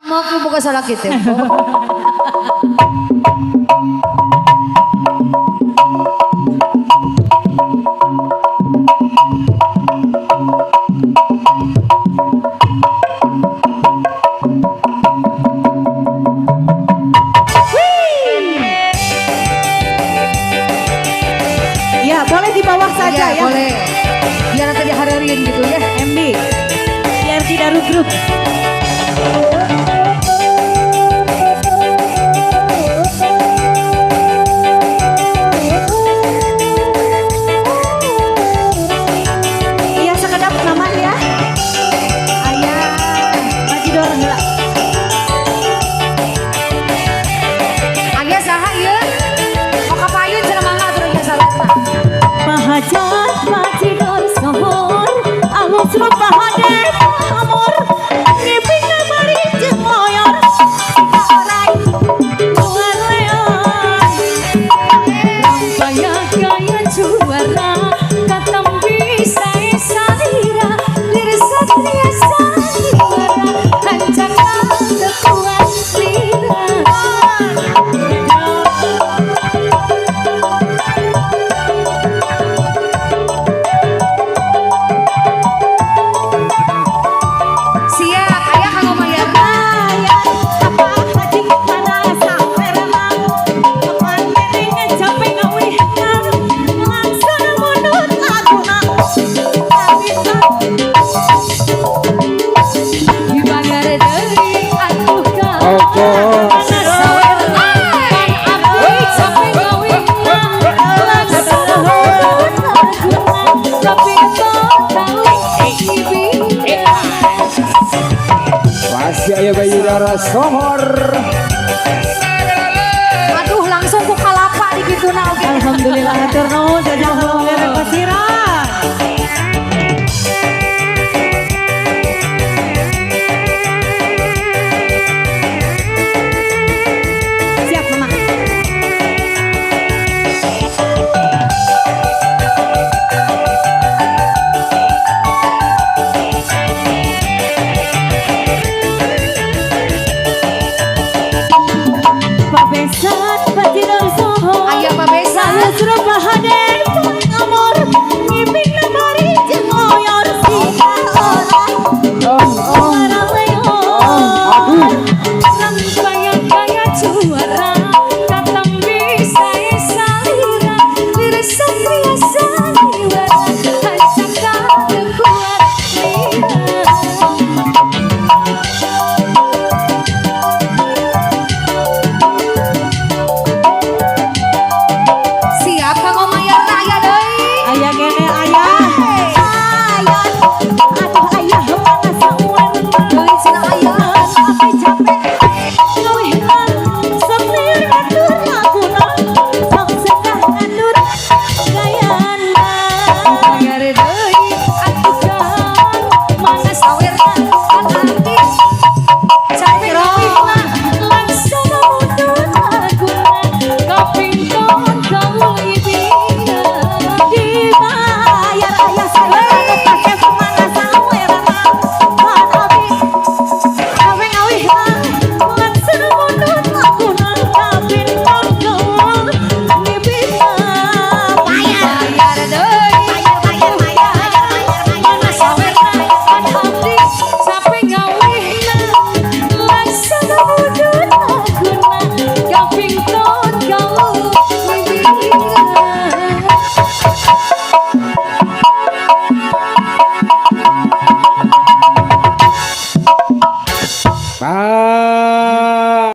Mau ke buka salah kita. Ya boleh di bawah saja ya. Boleh. Biar nanti diharirin gitu ya. MD. Biar tidak rugruk. Iya sekedap naman ya. Ayah, maju dorong lah. Agak saha ya. Mau kapayun sana mangga turun ke salah. Mahajat mati dor sohor, alus rupa hadir amor, ngiping nabari jeung moyor, kita orang luar leon. Lampaya kaya juara, katam bisa salira, lir satria sandiwara, hancakan kekuat lira. Siap, ayah kang Maya. Ayah, apa haji kana sampai remang, kapan meneng capek ngawih nang, langsung mundur laguna, Di pagar deui atuh kau. sawer Kan abdi capek ngawinna, langsung mundur laguna, tapi teu tahu ibina. Masih aya bayi darah sohor. Aduh langsung ku kalapa di kituna oge. Alhamdulillah hatur nuhun jajal ngerek pasiran. Siap mama. Pabesat pati dor sohor, Ayah pabesa. alus rupa hadir